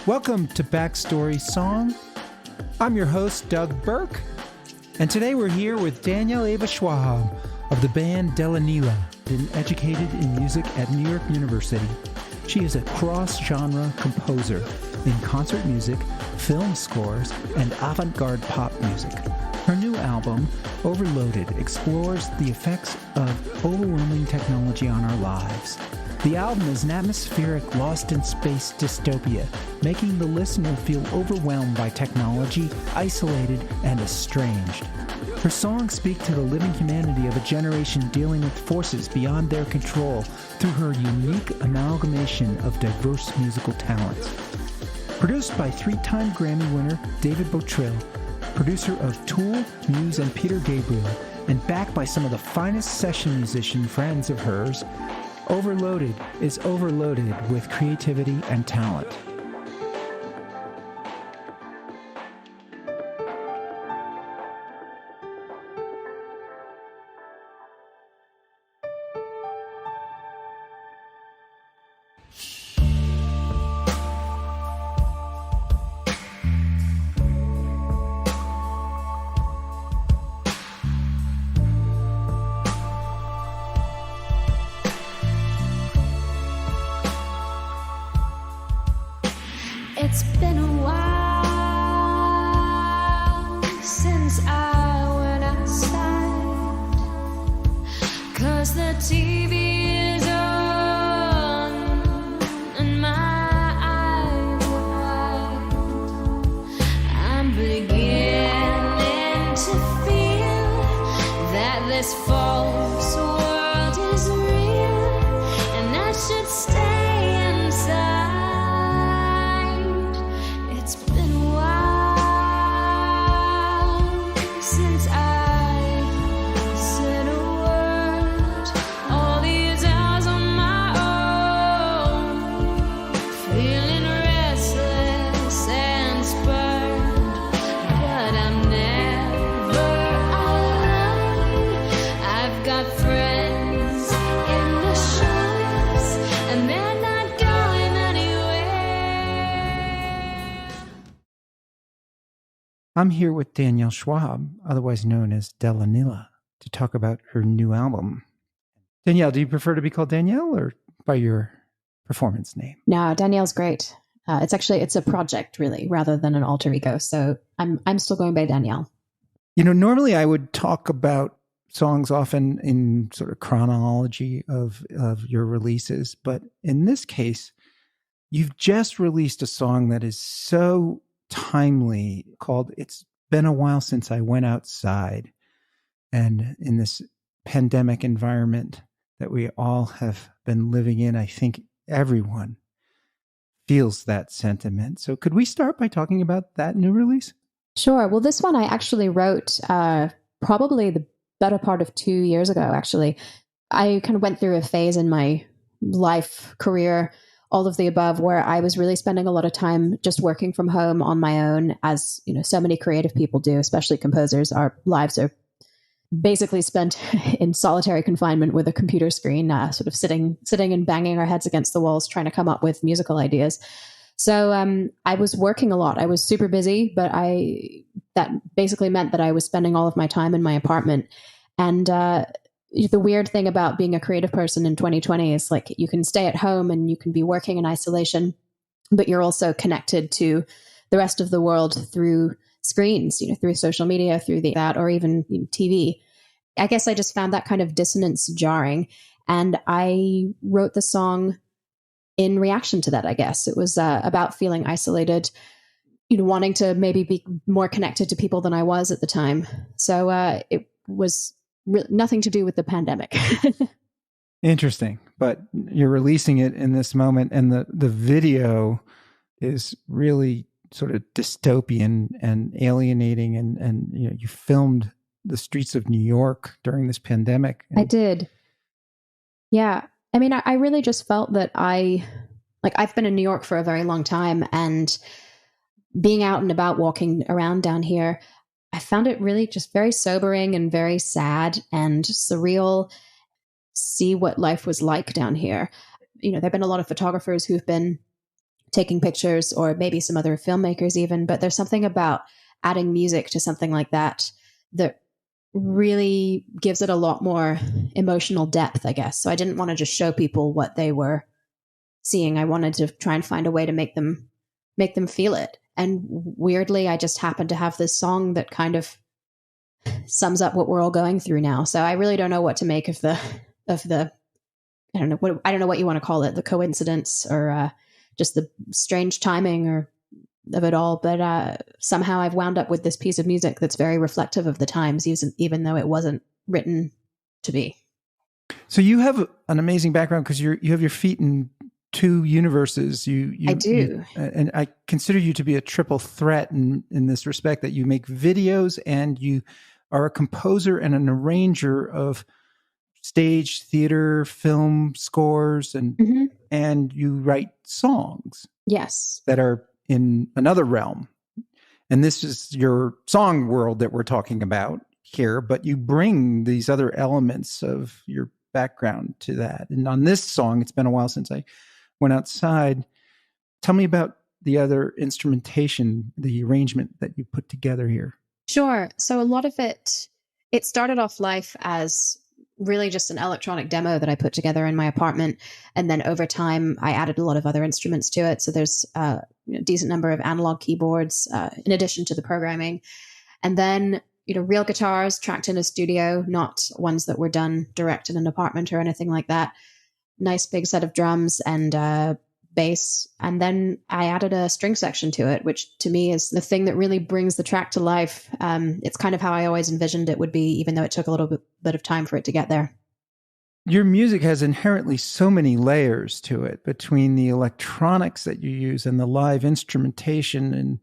Welcome to Backstory Song. I'm your host, Doug Burke, and today we're here with Danielle Eva Schwob of the band Delanila, been educated in music at New York University. She is a cross-genre composer in concert music, film scores, and avant-garde pop music. Her new album, Overloaded, explores the effects of overwhelming technology on our lives. The album is an atmospheric, lost-in-space dystopia, making the listener feel overwhelmed by technology, isolated, and estranged. Her songs speak to the living humanity of a generation dealing with forces beyond their control through her unique amalgamation of diverse musical talents. Produced by three-time Grammy winner David Botrill, producer of Tool, Muse, and Peter Gabriel, and backed by some of the finest session musician friends of hers, Overloaded is overloaded with creativity and talent. It's been a while since I went outside, 'cause the TV is on and my eyes are wide. I'm beginning to feel that this false world is real, and I should stay inside. I'm here with Danielle Schwob, otherwise known as Delanila, to talk about her new album. Danielle, do you prefer to be called Danielle or by your performance name? No, Danielle's great. It's a project really, rather than an alter ego. So I'm still going by Danielle. You know, normally I would talk about songs often in sort of chronology of your releases, but in this case, you've just released a song that is so timely, called It's Been a While Since I Went Outside. And in this pandemic environment that we all have been living in, I think everyone feels that sentiment. So could we start by talking about that new release? Sure. Well, this one I actually wrote probably the better part of 2 years ago, actually. I kind of went through a phase in my life, career, all of the above, where I was really spending a lot of time just working from home on my own, as you know, so many creative people do, especially composers. Our lives are basically spent in solitary confinement with a computer screen, sort of sitting and banging our heads against the walls, trying to come up with musical ideas. So I was working a lot. I was super busy, but that basically meant that I was spending all of my time in my apartment. And the weird thing about being a creative person in 2020 is like you can stay at home and you can be working in isolation, but you're also connected to the rest of the world through screens, you know, through social media, through that, or even TV. I guess I just found that kind of dissonance jarring. And I wrote the song in reaction to that, I guess. It was about feeling isolated, you know, wanting to maybe be more connected to people than I was at the time. So it was nothing to do with the pandemic. Interesting. But you're releasing it in this moment, and the video is really sort of dystopian and alienating, and you know, you filmed the streets of New York during this pandemic. I did. Yeah. I mean, I really just felt that I've been in New York for a very long time, and being out and about walking around down here, I found it really just very sobering and very sad and surreal. See what life was like down here. there've been a lot of photographers who've been taking pictures, or maybe some other filmmakers even, but there's something about adding music to something like that really gives it a lot more emotional depth, I guess. So I didn't want to just show people what they were seeing. I wanted to try and find a way to make them feel it. And weirdly, I just happened to have this song that kind of sums up what we're all going through now. So I really don't know what to make of the I don't know what you want to call it, the coincidence or just the strange timing or of it all. But somehow I've wound up with this piece of music that's very reflective of the times, even though it wasn't written to be. So you have an amazing background because you have your feet in two universes. I do. And I consider you to be a triple threat in this respect, that you make videos and you are a composer and an arranger of stage, theater, film scores, and you write songs. Yes. That are in another realm. And this is your song world that we're talking about here, but you bring these other elements of your background to that. And on this song, it's been a while since I went outside. Tell me about the other instrumentation, the arrangement that you put together here. Sure. So a lot of it started off life as really just an electronic demo that I put together in my apartment. And then over time, I added a lot of other instruments to it. So there's a decent number of analog keyboards in addition to the programming. And then, real guitars tracked in a studio, not ones that were done direct in an apartment or anything like that. Nice big set of drums and bass. And then I added a string section to it, which to me is the thing that really brings the track to life. It's kind of how I always envisioned it would be, even though it took a little bit of time for it to get there. Your music has inherently so many layers to it, between the electronics that you use and the live instrumentation,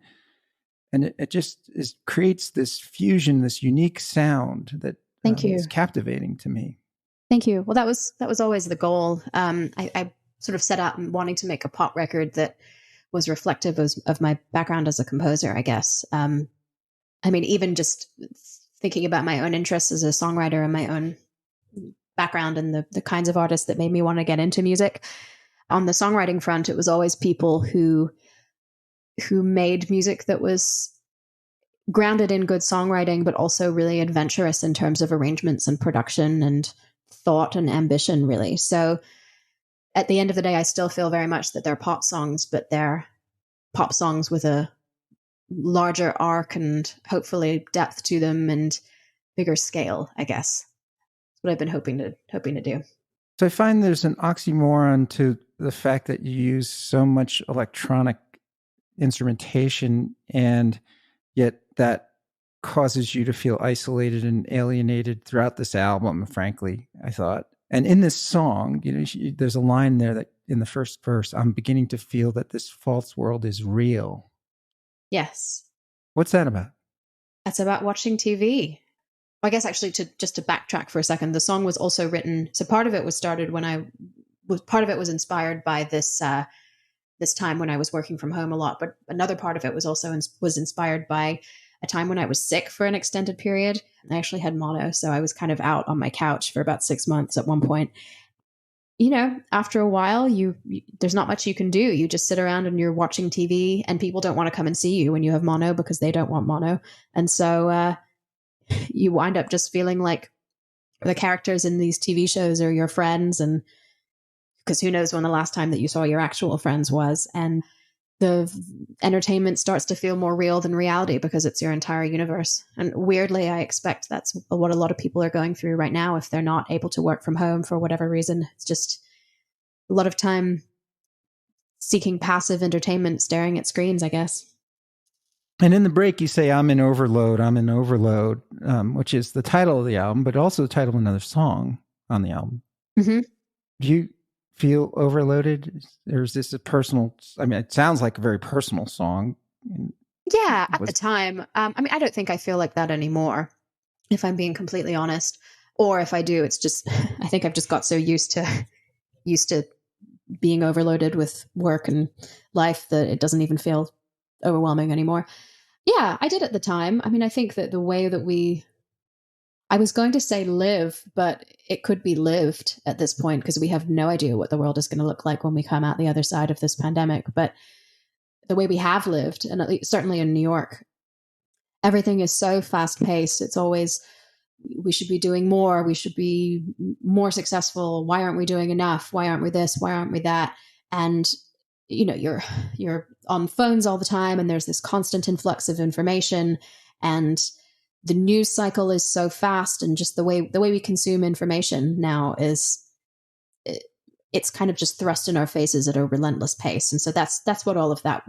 and it just creates this fusion, this unique sound that Thank you. Is captivating to me. Thank you. Well, that was always the goal. I sort of set out wanting to make a pop record that was reflective of my background as a composer, I guess. Even just thinking about my own interests as a songwriter and my own background and the kinds of artists that made me want to get into music. On the songwriting front, it was always people who made music that was grounded in good songwriting, but also really adventurous in terms of arrangements and production and thought and ambition, really. So at the end of the day, I still feel very much that they're pop songs, but they're pop songs with a larger arc and hopefully depth to them and bigger scale, I guess. That's what I've been hoping to do. So I find there's an oxymoron to the fact that you use so much electronic instrumentation, and yet that causes you to feel isolated and alienated throughout this album, frankly, I thought. And in this song, there's a line there that in the first verse, I'm beginning to feel that this false world is real. Yes. What's that about? That's about watching TV. I guess actually to backtrack for a second, the song was also written. So part of it was started part of it was inspired by this time when I was working from home a lot. But another part of it was also was inspired by a time when I was sick for an extended period. I actually had mono, so I was kind of out on my couch for about 6 months at one point. After a while, there's not much you can do. You just sit around and you're watching TV, and people don't want to come and see you when you have mono because they don't want mono. And so you wind up just feeling like the characters in these TV shows are your friends, and because who knows when the last time that you saw your actual friends was. And the entertainment starts to feel more real than reality because it's your entire universe. And weirdly, I expect that's what a lot of people are going through right now if they're not able to work from home for whatever reason. It's just a lot of time seeking passive entertainment, staring at screens, I guess. And in the break, you say, I'm in overload, which is the title of the album, but also the title of another song on the album. Mm-hmm. Do you feel overloaded, or is this a personal? It sounds like a very personal song. Yeah, at the time. I don't think I feel like that anymore, if I'm being completely honest. Or if I do, it's just I think I've just got so used to being overloaded with work and life that it doesn't even feel overwhelming anymore. Yeah, I did at the time. I think that the way that we I was going to say live, but it could be lived at this point because we have no idea what the world is going to look like when we come out the other side of this pandemic. But the way we have lived, and at least certainly in New York, everything is so fast paced. It's always, we should be doing more. We should be more successful. Why aren't we doing enough? Why aren't we this? Why aren't we that? And, you know, you're on phones all the time, and there's this constant influx of information, and the news cycle is so fast, and just the way we consume information now is, it's kind of just thrust in our faces at a relentless pace. And so that's what all of that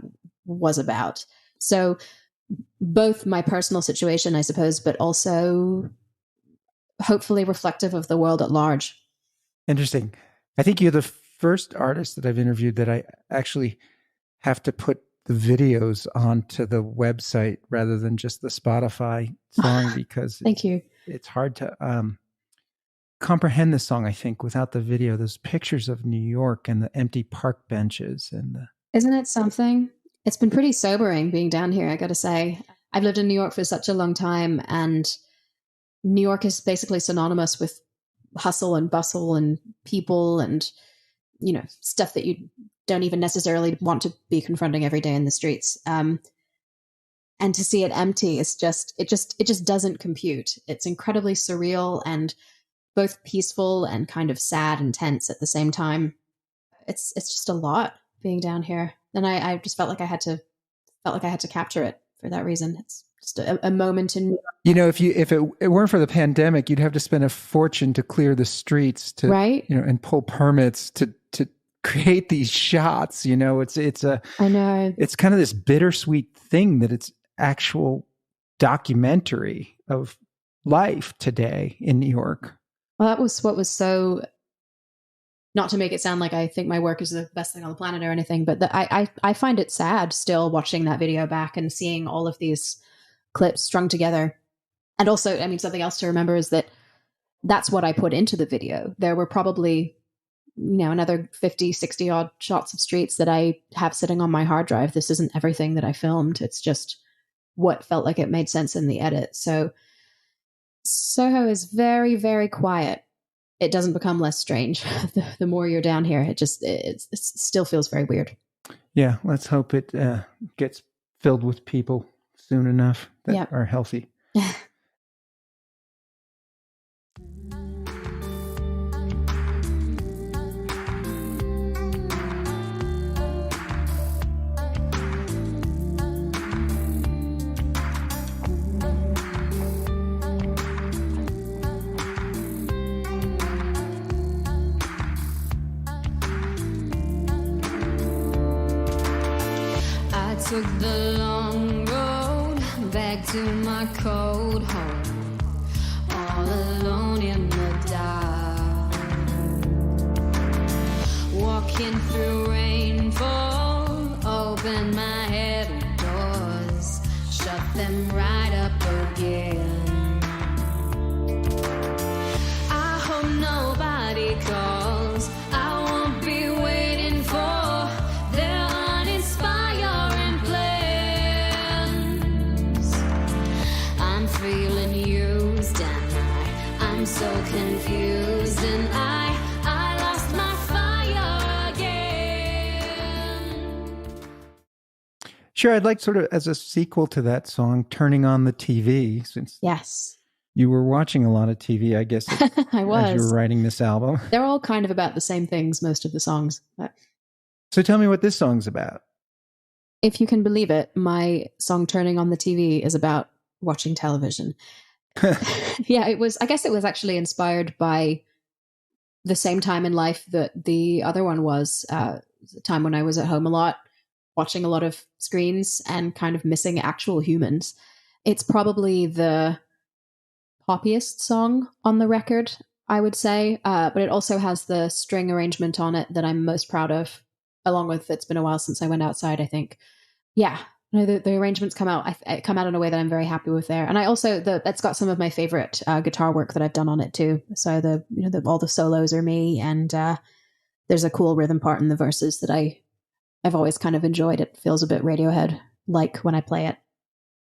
was about. So both my personal situation, I suppose, but also hopefully reflective of the world at large. Interesting. I think you're the first artist that I've interviewed that I actually have to put the videos onto the website rather than just the Spotify song because Thank you. It's hard to comprehend the song, I think, without the video. Those pictures of New York and the empty park benches and Isn't it something? It's been pretty sobering being down here, I got to say. I've lived in New York for such a long time, and New York is basically synonymous with hustle and bustle and people and, you know, stuff that you don't even necessarily want to be confronting every day in the streets. And to see it empty is it just doesn't compute. It's incredibly surreal and both peaceful and kind of sad and tense at the same time. It's just a lot being down here. And I just felt like I had to capture it for that reason. It's just a moment in, you know, if it weren't for the pandemic, you'd have to spend a fortune to clear the streets to, right? You know, and pull permits to create these shots. You know, I know it's kind of this bittersweet thing that it's actual documentary of life today in New York. Well, that was what was so, not to make it sound like I think my work is the best thing on the planet or anything, but I find it sad still watching that video back and seeing all of these clips strung together. And also, I mean, something else to remember is that that's what I put into the video. There were probably, you know, another 50, 60 odd shots of streets that I have sitting on my hard drive. This isn't everything that I filmed. It's just what felt like it made sense in the edit. So Soho is very, very quiet. It doesn't become less strange the more you're down here. It still feels very weird. Yeah, let's hope it gets filled with people soon enough that are healthy. Took the long road back to my cold home, all alone in the dark, walking through rainfall, open my heavy doors, shut them right up again. I hope nobody calls, I won't be waiting for their uninspiring plans. I'm feeling used and I'm so confused, and I lost my fire again. Sure, I'd like sort of as a sequel to that song, turning on the TV, since Yes. you were watching a lot of TV, I guess, I was. as you were writing this album. They're all kind of about the same things, most of the songs. But So tell me what this song's about. if you can believe it, my song Turning on the TV is about watching television. Yeah, I guess it was actually inspired by the same time in life that the other one was, the time when I was at home a lot, watching a lot of screens and kind of missing actual humans. It's probably the poppiest song on the record, I would say, but it also has the string arrangement on it that I'm most proud of, along with It's Been a While Since I Went Outside, I think. Yeah, no, the arrangements come out in a way that I'm very happy with there. And I also, that's got some of my favorite guitar work that I've done on it too. So all the solos are me, and there's a cool rhythm part in the verses that I've always kind of enjoyed. It feels a bit Radiohead-like when I play it.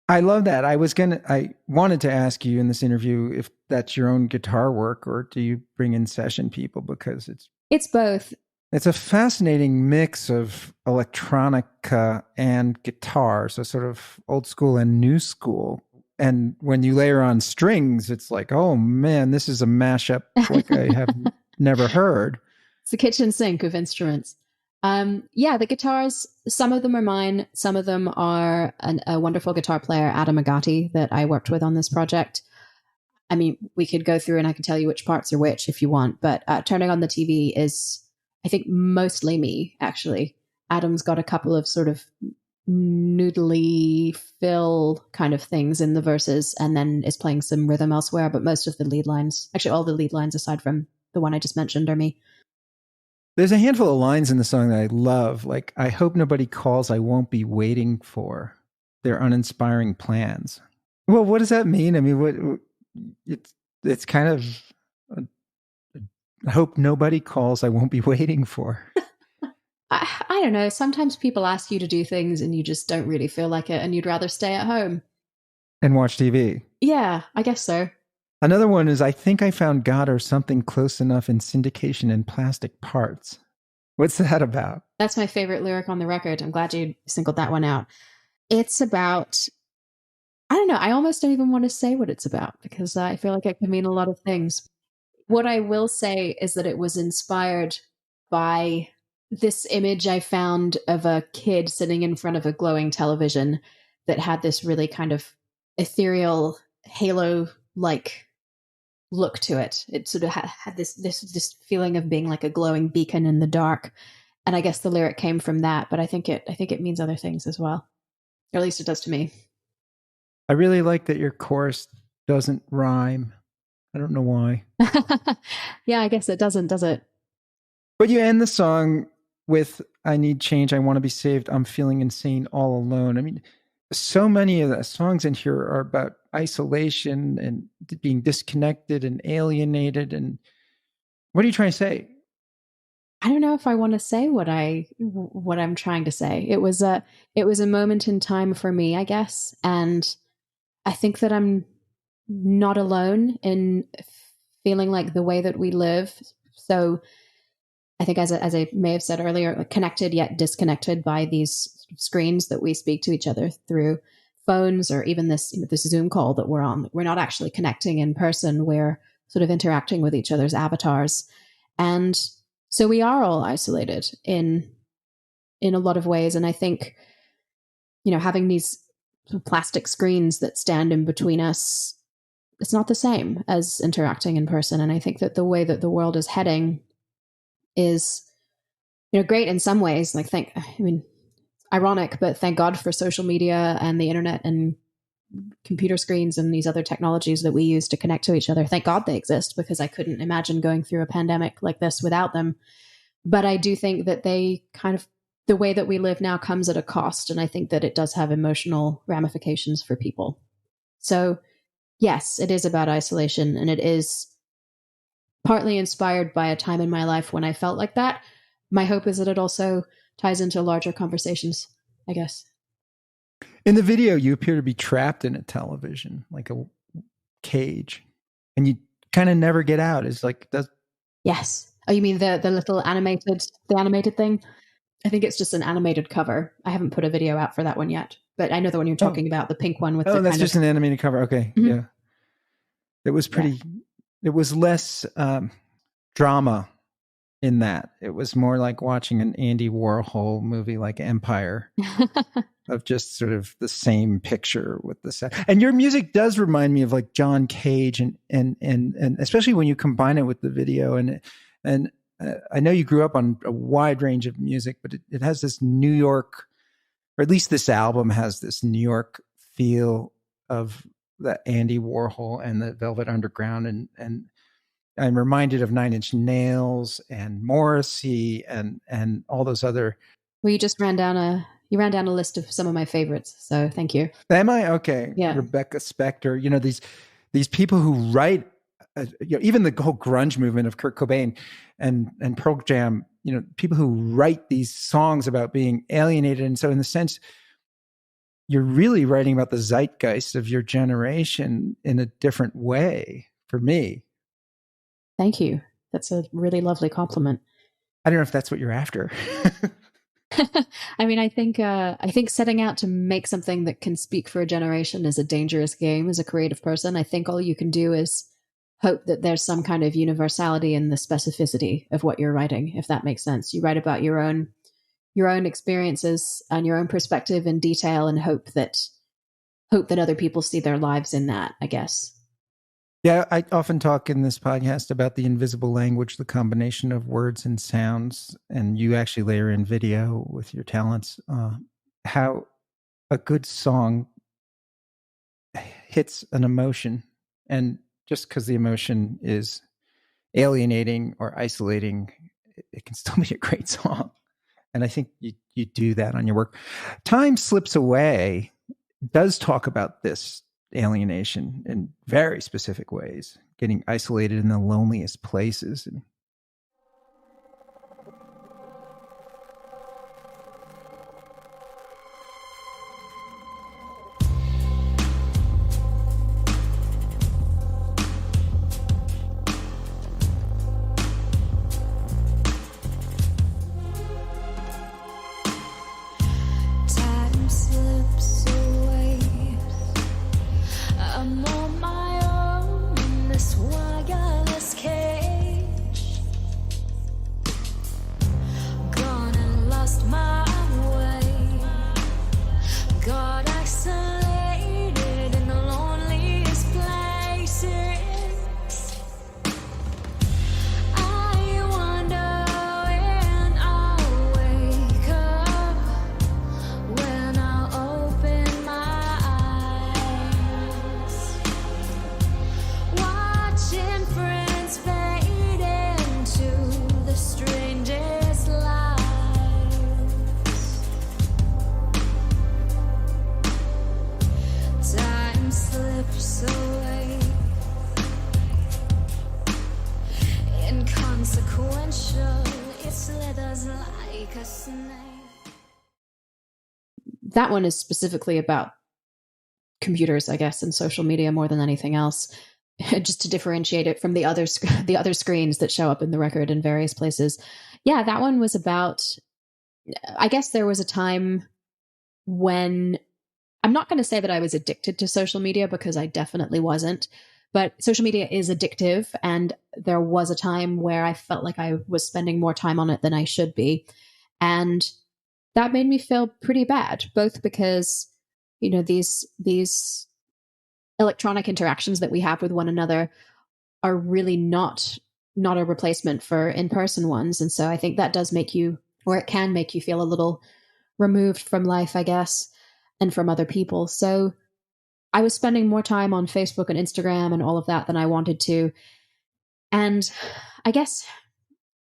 I love that. I wanted to ask you in this interview if that's your own guitar work or do you bring in session people, because It's both. it's a fascinating mix of electronica and guitar, so sort of old school and new school. And when you layer on strings, it's like, oh man, this is a mashup like I have never heard. It's the kitchen sink of instruments. The guitars, some of them are mine. Some of them are a wonderful guitar player, Adam Agati, that I worked with on this project. I mean, we could go through and I can tell you which parts are which if you want, but turning on the TV is, I think, mostly me, actually. Adam's got a couple of sort of noodly fill kind of things in the verses and then is playing some rhythm elsewhere, but most of the lead lines, actually all the lead lines aside from the one I just mentioned, are me. There's a handful of lines in the song that I love, like, I hope nobody calls I won't be waiting for their uninspiring plans. Well, what does that mean? I mean, it's kind of, I hope nobody calls I won't be waiting for. I don't know. Sometimes people ask you to do things and you just don't really feel like it and you'd rather stay at home. And watch TV. Yeah, I guess so. Another one is, I think I found God or something close enough in syndication and plastic parts. What's that about? That's my favorite lyric on the record. I'm glad you singled that one out. It's about, I don't know, I almost don't even want to say what it's about because I feel like it can mean a lot of things. What I will say is that it was inspired by this image I found of a kid sitting in front of a glowing television that had this really kind of ethereal halo-like look to it. It sort of had this feeling of being like a glowing beacon in the dark. And I guess the lyric came from that, but I think it means other things as well. Or at least it does to me. I really like that your chorus doesn't rhyme. I don't know why. Yeah, I guess it doesn't, does it? But you end the song with, I need change, I want to be saved, I'm feeling insane all alone. I mean, so many of the songs in here are about isolation and being disconnected and alienated. And what are you trying to say? I don't know if I want to say what I'm trying to say. It was a moment in time for me, I guess. And I think that I'm not alone in feeling like the way that we live. So I think, as I may have said earlier, connected yet disconnected by these screens that we speak to each other through phones, or even this Zoom call that we're on. We're not actually connecting in person. We're sort of interacting with each other's avatars. And so we are all isolated in a lot of ways. And I think, having these plastic screens that stand in between us, it's not the same as interacting in person. And I think that the way that the world is heading is, great in some ways. Like, ironic, but thank God for social media and the internet and computer screens and these other technologies that we use to connect to each other. Thank God they exist, because I couldn't imagine going through a pandemic like this without them. But I do think that they kind of, the way that we live now comes at a cost. And I think that it does have emotional ramifications for people. So yes, it is about isolation, and it is partly inspired by a time in my life when I felt like that. My hope is that it also ties into larger conversations, I guess. In the video, you appear to be trapped in a television, like a cage, and you kind of never get out. It's like, Yes. Oh, you mean the little animated thing? I think it's just an animated cover. I haven't put a video out for that one yet, but I know the one you're talking about, the pink one with the that's just an animated cover. Okay. Mm-hmm. Yeah. It was pretty, It was less drama in that. It was more like watching an Andy Warhol movie like Empire of just sort of the same picture with the set. And your music does remind me of like John Cage, and especially when you combine it with the video. And I know you grew up on a wide range of music, but it has this New York, or at least this album has this New York feel of the Andy Warhol and the Velvet Underground. And I'm reminded of Nine Inch Nails and Morrissey and all those other. Well, you ran down a list of some of my favorites. So thank you. Am I? Okay. Yeah. Rebecca Spector, these people who write, even the whole grunge movement of Kurt Cobain and Pearl Jam, people who write these songs about being alienated. And so in the sense, you're really writing about the zeitgeist of your generation in a different way for me. Thank you. That's a really lovely compliment. I don't know if that's what you're after. I mean, I think setting out to make something that can speak for a generation is a dangerous game as a creative person. I think all you can do is hope that there's some kind of universality in the specificity of what you're writing, if that makes sense. You write about your own experiences and your own perspective in detail, and hope that other people see their lives in that, I guess. Yeah, I often talk in this podcast about the invisible language, the combination of words and sounds, and you actually layer in video with your talents. How a good song hits an emotion, and just because the emotion is alienating or isolating, it can still be a great song. And I think you do that on your work. Time Slips Away does talk about this alienation in very specific ways, getting isolated in the loneliest places. Time slips away. I'm on my own in this wireless cage. Gone and lost my way. Got isolated in the loneliest places. I wonder when I'll wake up, when I'll open my eyes, watching friends fade into the strangest lives. Time slips away, inconsequential, it slithers like a snake. That one is specifically about computers, I guess, and social media more than anything else, just to differentiate it from the other screens that show up in the record in various places. Yeah, that one was about, I guess there was a time when, I'm not going to say that I was addicted to social media, because I definitely wasn't, but social media is addictive, and there was a time where I felt like I was spending more time on it than I should be. And that made me feel pretty bad, both because, you know, these electronic interactions that we have with one another are really not a replacement for in-person ones. And so I think that does make you, or it can make you, feel a little removed from life, I guess, and from other people. So I was spending more time on Facebook and Instagram and all of that than I wanted to. And I guess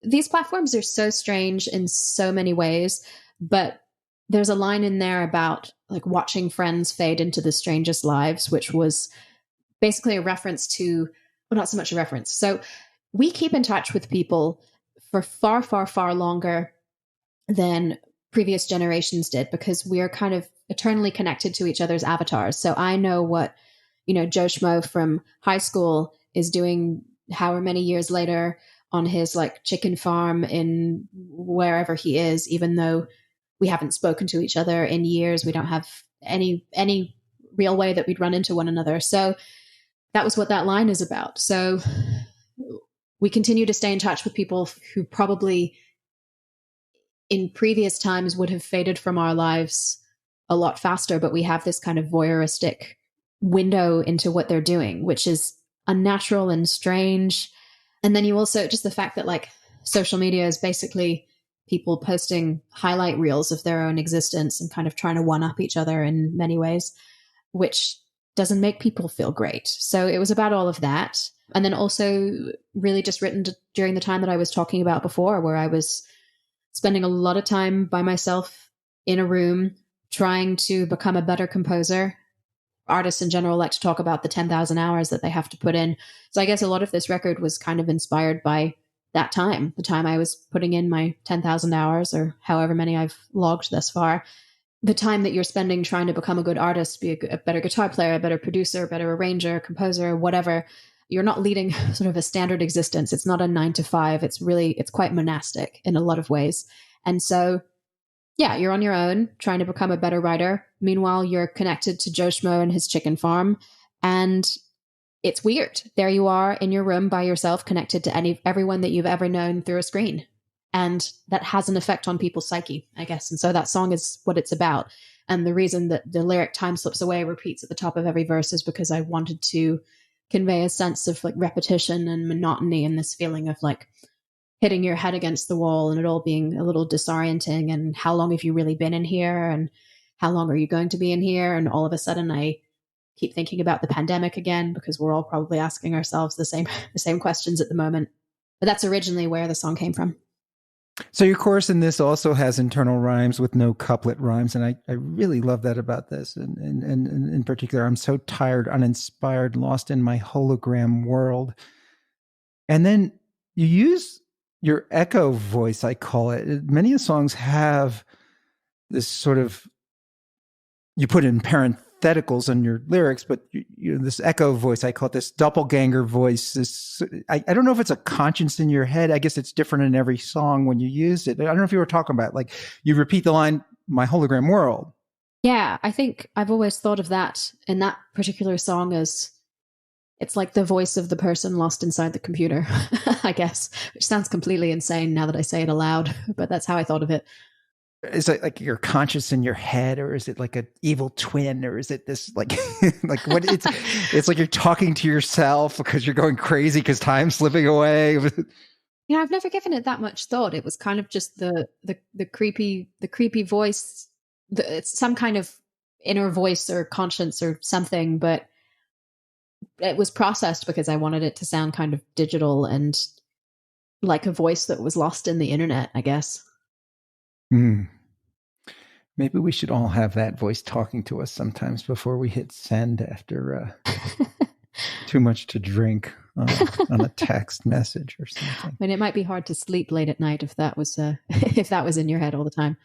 these platforms are so strange in so many ways, but there's a line in there about like watching friends fade into the strangest lives, which was basically a reference to, well, not so much a reference. So we keep in touch with people for far, far, far longer than previous generations did, because we are kind of eternally connected to each other's avatars. So I know what, you know, Joe Schmo from high school is doing however many years later on his like chicken farm in wherever he is, even though we haven't spoken to each other in years. We don't have any real way that we'd run into one another. So that was what that line is about. So we continue to stay in touch with people who probably in previous times would have faded from our lives a lot faster, but we have this kind of voyeuristic window into what they're doing, which is unnatural and strange. And then you also, just the fact that like social media is basically people posting highlight reels of their own existence and kind of trying to one up each other in many ways, which doesn't make people feel great. So it was about all of that. And then also really just written during the time that I was talking about before, where I was spending a lot of time by myself in a room trying to become a better composer. Artists in general like to talk about the 10,000 hours that they have to put in. So I guess a lot of this record was kind of inspired by that time, the time I was putting in my 10,000 hours or however many I've logged thus far, the time that you're spending trying to become a good artist, be a better guitar player, a better producer, a better arranger, composer, whatever, you're not leading sort of a standard existence. It's not a 9 to 5. It's quite monastic in a lot of ways. And so, yeah, you're on your own trying to become a better writer. Meanwhile, you're connected to Joe Schmo and his chicken farm. And it's weird. There you are in your room by yourself, connected to everyone that you've ever known through a screen. And that has an effect on people's psyche, I guess. And so that song is what it's about. And the reason that the lyric "time slips away" repeats at the top of every verse is because I wanted to convey a sense of like repetition and monotony, and this feeling of like hitting your head against the wall and it all being a little disorienting. And how long have you really been in here? And how long are you going to be in here? And all of a sudden I keep thinking about the pandemic again, because we're all probably asking ourselves the same questions at the moment. But that's originally where the song came from. So your chorus in this also has internal rhymes with no couplet rhymes. And I really love that about this. And in particular, I'm so tired, uninspired, lost in my hologram world. And then you use your echo voice, I call it. Many of the songs have this sort of, you put in parentheticals in your lyrics, but this echo voice, I call it this doppelganger voice. This, I don't know if it's a conscience in your head. I guess it's different in every song when you use it. I don't know if you were talking about, like, you repeat the line, "my hologram world." Yeah, I think I've always thought of that in that particular song as it's like the voice of the person lost inside the computer, I guess, which sounds completely insane now that I say it aloud, but that's how I thought of it. Is it like your conscience in your head, or is it like an evil twin, or is it this like like what it's like you're talking to yourself because you're going crazy because time's slipping away? Yeah, I've never given it that much thought. It was kind of just the creepy voice. It's some kind of inner voice or conscience or something, but it was processed because I wanted it to sound kind of digital and like a voice that was lost in the internet, I guess. Maybe we should all have that voice talking to us sometimes before we hit send after too much to drink on a text message or something. I mean, it might be hard to sleep late at night if that was if that was in your head all the time.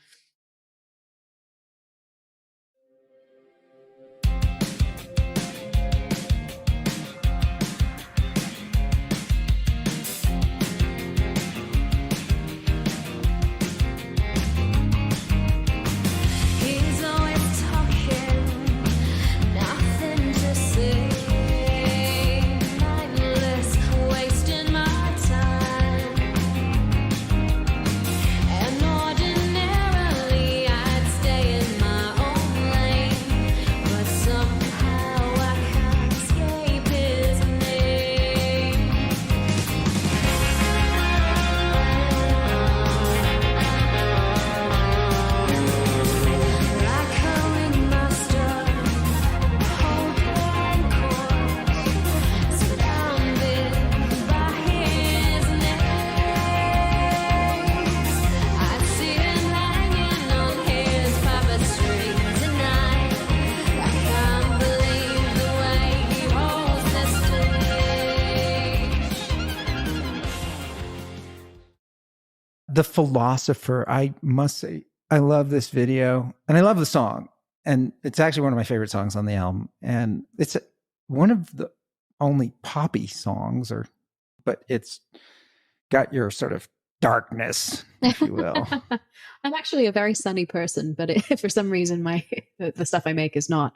The Philosopher, I must say, I love this video and I love the song. And it's actually one of my favorite songs on the album. And it's one of the only poppy songs, but it's got your sort of darkness, if you will. I'm actually a very sunny person, but for some reason the stuff I make is not.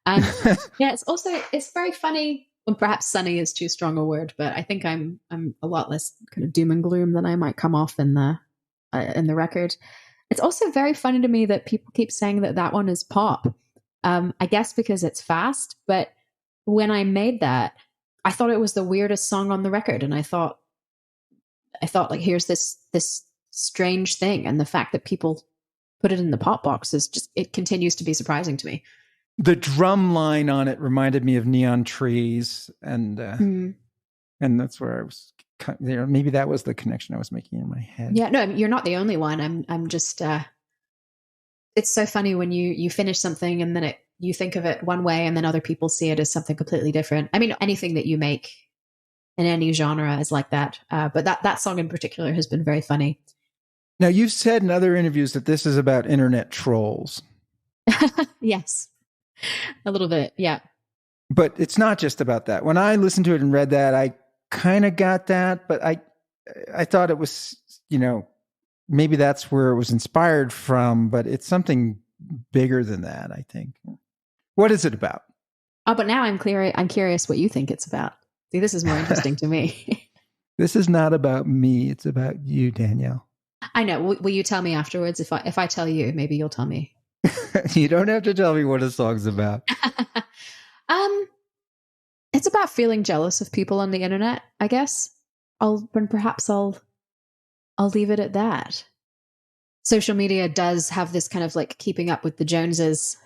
Yeah, it's very funny. Well, perhaps sunny is too strong a word, but I think I'm a lot less kind of doom and gloom than I might come off in the record. It's also very funny to me that people keep saying that one is pop. I guess because it's fast, but when I made that, I thought it was the weirdest song on the record, and I thought like, here's this strange thing, and the fact that people put it in the pop box it continues to be surprising to me. The drum line on it reminded me of Neon Trees, and that's where I was. Maybe that was the connection I was making in my head. Yeah, no, you're not the only one. I'm just. It's so funny when you finish something and then you think of it one way, and then other people see it as something completely different. I mean, anything that you make in any genre is like that, but that song in particular has been very funny. Now, you've said in other interviews that this is about internet trolls. Yes, a little bit. Yeah. But it's not just about that. When I listened to it and read that, I kind of got that, but I thought it was, maybe that's where it was inspired from, but it's something bigger than that, I think. What is it about? Oh, but now I'm curious what you think it's about. See, this is more interesting to me. This is not about me. It's about you, Danielle. I know. Will you tell me afterwards? If I tell you, maybe you'll tell me. You don't have to tell me what a song's about. It's about feeling jealous of people on the internet, I guess. Perhaps I'll leave it at that. Social media does have this kind of like keeping up with the Joneses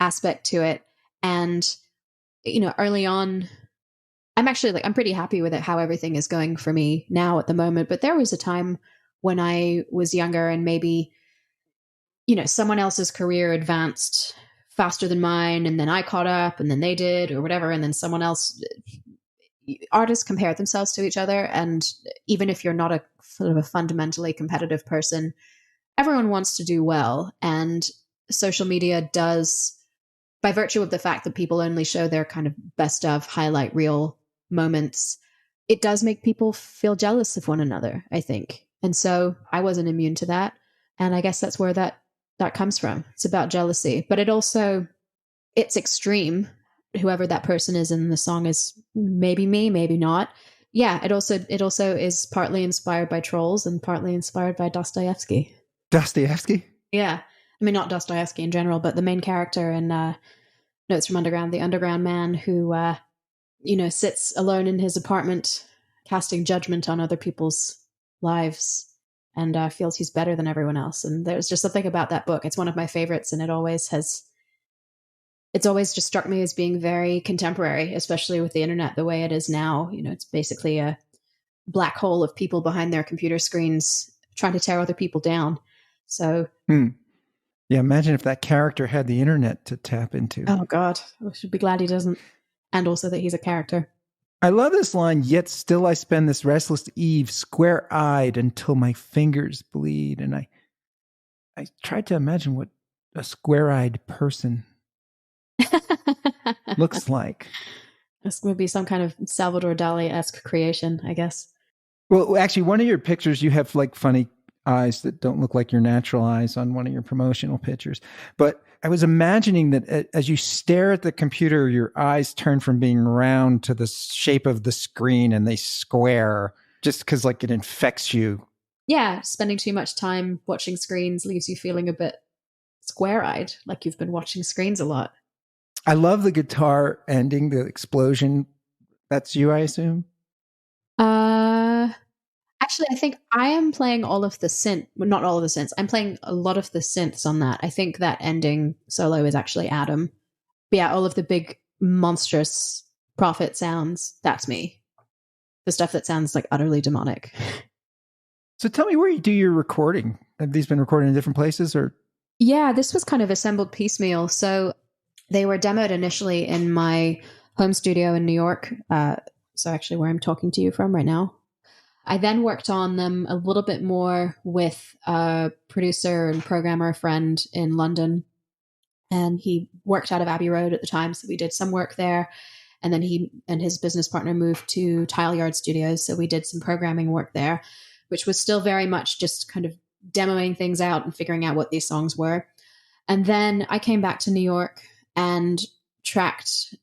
aspect to it. And, early on, I'm pretty happy with it, how everything is going for me now at the moment. But there was a time when I was younger and maybe, someone else's career advanced faster than mine, and then I caught up, and then they did, or whatever, and then someone else. Artists compare themselves to each other, and even if you're not a sort of a fundamentally competitive person, everyone wants to do well, and social media does, by virtue of the fact that people only show their kind of best of highlight reel moments, it does make people feel jealous of one another, I think. And so I wasn't immune to that, and I guess that's where that comes from. It's about jealousy, but it's extreme. Whoever that person is in the song is maybe me, maybe not. Yeah, it also is partly inspired by trolls and partly inspired by Dostoevsky. Dostoevsky? Yeah. I mean, not Dostoevsky in general, but the main character in Notes from Underground, the underground man who, sits alone in his apartment casting judgment on other people's lives and feels he's better than everyone else. And there's just something about that book. It's one of my favorites, and it's always just struck me as being very contemporary, especially with the internet the way it is now. It's basically a black hole of people behind their computer screens trying to tear other people down. So, yeah, imagine if that character had the internet to tap into. Oh God, I should be glad he doesn't. And also that he's a character. I love this line, yet still I spend this restless eve square-eyed until my fingers bleed. And I tried to imagine what a square-eyed person looks like. This would be some kind of Salvador Dali-esque creation, I guess. Well, actually, one of your pictures, you have like funny eyes that don't look like your natural eyes on one of your promotional pictures. But I was imagining that as you stare at the computer, your eyes turn from being round to the shape of the screen and they square just because like it infects you. Yeah, spending too much time watching screens leaves you feeling a bit square-eyed, like you've been watching screens a lot. I love the guitar ending, the explosion. That's you, I assume? Actually, I think I am playing all of the synth. Well, not all of the synths. I'm playing a lot of the synths on that. I think that ending solo is actually Adam. But yeah, all of the big, monstrous prophet sounds, that's me. The stuff that sounds like utterly demonic. So tell me where you do your recording. Have these been recorded in different places or? Yeah, this was kind of assembled piecemeal. So they were demoed initially in my home studio in New York. So actually where I'm talking to you from right now. I then worked on them a little bit more with a producer and programmer friend in London. And he worked out of Abbey Road at the time. So we did some work there. And then he and his business partner moved to Tile Yard Studios. So we did some programming work there, which was still very much just kind of demoing things out and figuring out what these songs were. And then I came back to New York and tracked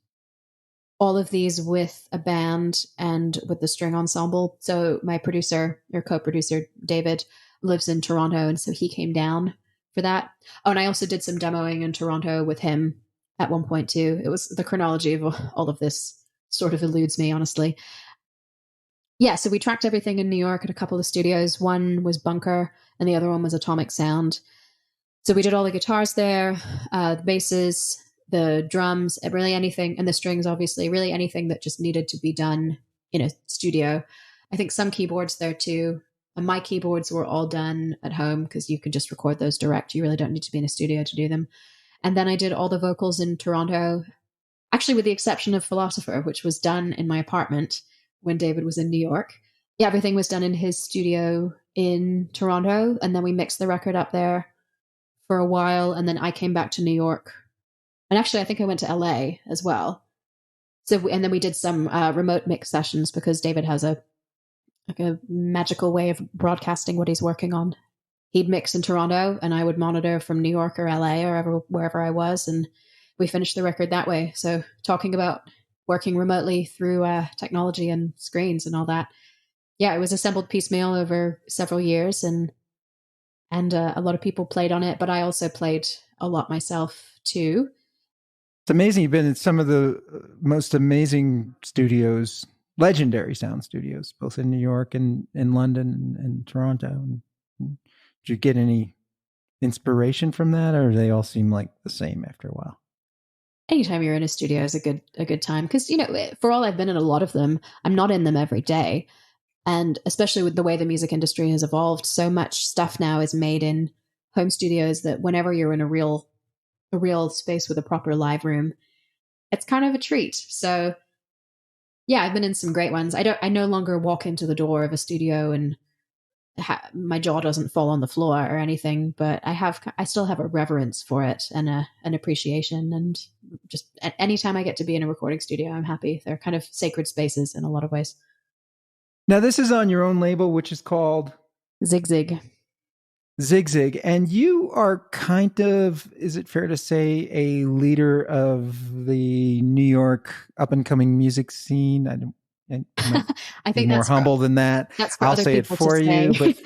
all of these with a band and with the string ensemble. So my producer or co-producer, David, lives in Toronto. And so he came down for that. Oh, and I also did some demoing in Toronto with him at one point too. It was the chronology of all of this sort of eludes me, honestly. Yeah, so we tracked everything in New York at a couple of studios. One was Bunker and the other one was Atomic Sound. So we did all the guitars there, the basses, the drums, really anything, and the strings, obviously, really anything that just needed to be done in a studio. I think some keyboards there too. And my keyboards were all done at home because you can just record those direct. You really don't need to be in a studio to do them. And then I did all the vocals in Toronto, actually with the exception of Philosopher, which was done in my apartment when David was in New York. Yeah, everything was done in his studio in Toronto. And then we mixed the record up there for a while, and then I came back to New York. And actually, I think I went to LA as well. So, and then we did some remote mix sessions because David has a magical way of broadcasting what he's working on. He'd mix in Toronto, and I would monitor from New York or LA or wherever I was, and we finished the record that way. So, talking about working remotely through technology and screens and all that. Yeah, it was assembled piecemeal over several years, and a lot of people played on it, but I also played a lot myself too. It's amazing. You've been in some of the most amazing studios, legendary sound studios, both in New York and in London and Toronto. Did you get any inspiration from that, or do they all seem like the same after a while? Anytime you're in a studio is a good time because, for all I've been in a lot of them, I'm not in them every day. And especially with the way the music industry has evolved, so much stuff now is made in home studios that whenever you're in a real space with a proper live room, it's kind of a treat. So yeah, I've been in some great ones. I no longer walk into the door of a studio and my jaw doesn't fall on the floor or anything, but I still have a reverence for it and an appreciation. And just anytime I get to be in a recording studio, I'm happy. They're kind of sacred spaces in a lot of ways. Now, this is on your own label, which is called Zig Zig. Zig Zig. And you are kind of, is it fair to say, a leader of the New York up-and-coming music scene? I think more humble than that. I'll say it for you, but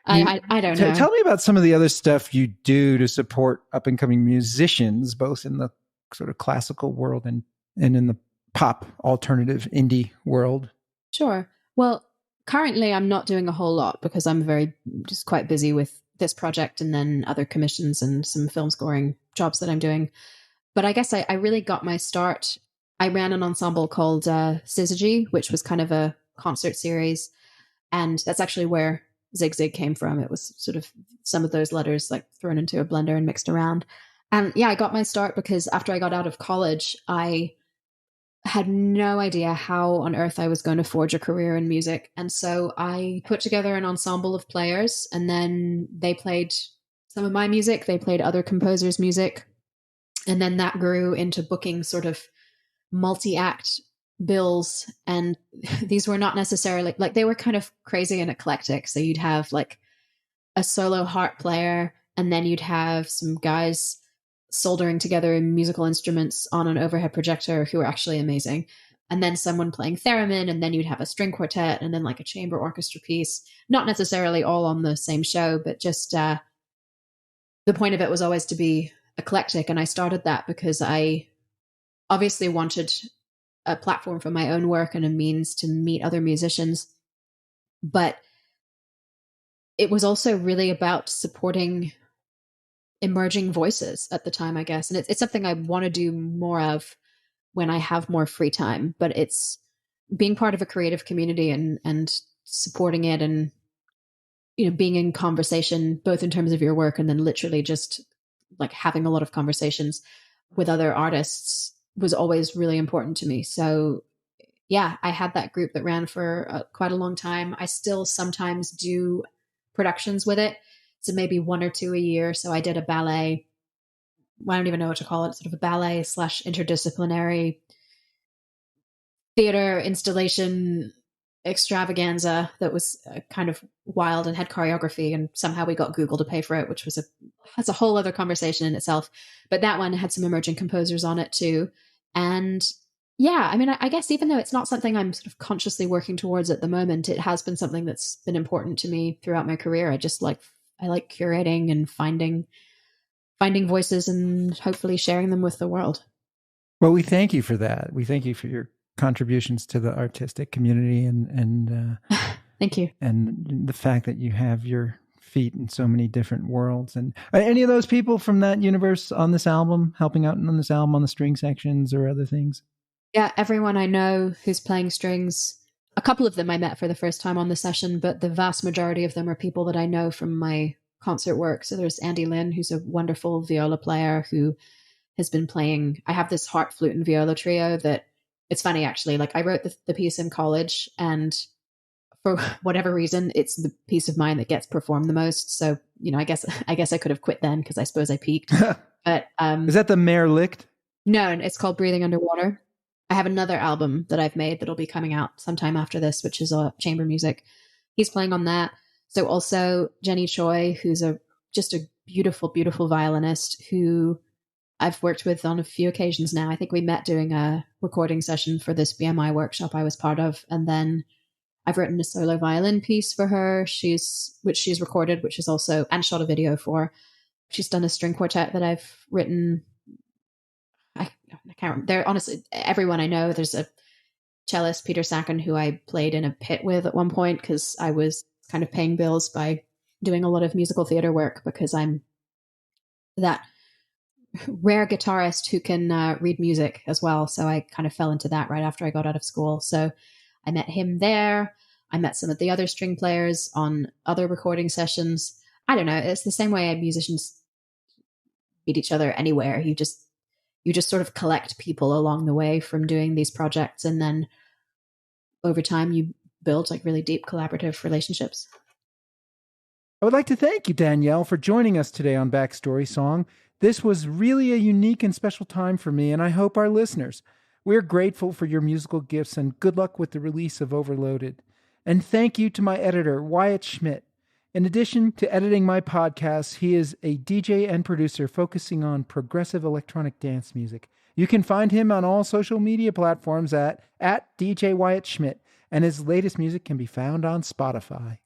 I don't know. Tell me about some of the other stuff you do to support up-and-coming musicians, both in the sort of classical world and in the pop, alternative, indie world. Sure. Well, currently I'm not doing a whole lot because I'm just quite busy with this project and then other commissions and some film scoring jobs that I'm doing. But I guess I really got my start. I ran an ensemble called Syzygy, which was kind of a concert series. And that's actually where Zig Zig came from. It was sort of some of those letters like thrown into a blender and mixed around. And yeah, I got my start because after I got out of college, I had no idea how on earth I was going to forge a career in music. And so I put together an ensemble of players, and then they played some of my music. They played other composers' music. And then that grew into booking sort of multi-act bills. And these were not necessarily like, they were kind of crazy and eclectic. So you'd have like a solo harp player, and then you'd have some guys soldering together musical instruments on an overhead projector who were actually amazing. And then someone playing theremin, and then you'd have a string quartet, and then like a chamber orchestra piece, not necessarily all on the same show, but just the point of it was always to be eclectic. And I started that because I obviously wanted a platform for my own work and a means to meet other musicians. But it was also really about supporting emerging voices at the time, I guess. And it's something I want to do more of when I have more free time, but it's being part of a creative community and supporting it and, being in conversation, both in terms of your work and then literally just like having a lot of conversations with other artists was always really important to me. So yeah, I had that group that ran for quite a long time. I still sometimes do productions with it. So maybe one or two a year. So I did a ballet. I don't even know what to call it. Sort of a ballet / interdisciplinary theater installation extravaganza that was kind of wild and had choreography. And somehow we got Google to pay for it, which was that's a whole other conversation in itself. But that one had some emerging composers on it too. And yeah, I mean, I guess even though it's not something I'm sort of consciously working towards at the moment, it has been something that's been important to me throughout my career. I like curating and finding voices and hopefully sharing them with the world. Well, we thank you for that. We thank you for your contributions to the artistic community and thank you. And the fact that you have your feet in so many different worlds. And are any of those people from that universe on this album, helping out on this album on the string sections or other things? Yeah, everyone I know who's playing strings. A couple of them I met for the first time on the session, but the vast majority of them are people that I know from my concert work. So there's Andy Lynn, who's a wonderful viola player who has been playing. I have this harp, flute, and viola trio that it's funny, actually. Like I wrote the piece in college, and for whatever reason, it's the piece of mine that gets performed the most. So, I guess I could have quit then because I suppose I peaked. But is that the Mare Licht? No, it's called Breathing Underwater. I have another album that I've made that'll be coming out sometime after this, which is chamber music. He's playing on that. So also Jenny Choi, who's just a beautiful, beautiful violinist who I've worked with on a few occasions now. I think we met doing a recording session for this BMI workshop I was part of. And then I've written a solo violin piece for her, which she's recorded, which is also, and shot a video for. She's done a string quartet that I've written. I can't remember. They're honestly, everyone I know. There's a cellist, Peter Sacken, who I played in a pit with at one point because I was kind of paying bills by doing a lot of musical theater work because I'm that rare guitarist who can read music as well. So I kind of fell into that right after I got out of school. So I met him there. I met some of the other string players on other recording sessions. I don't know. It's the same way musicians meet each other anywhere. You just sort of collect people along the way from doing these projects. And then over time you build like really deep collaborative relationships. I would like to thank you, Danielle, for joining us today on Backstory Song. This was really a unique and special time for me, and I hope our listeners. We're grateful for your musical gifts and good luck with the release of Overloaded. And thank you to my editor, Wyatt Schmidt. In addition to editing my podcasts, he is a DJ and producer focusing on progressive electronic dance music. You can find him on all social media platforms at DJ Wyatt Schmidt, and his latest music can be found on Spotify.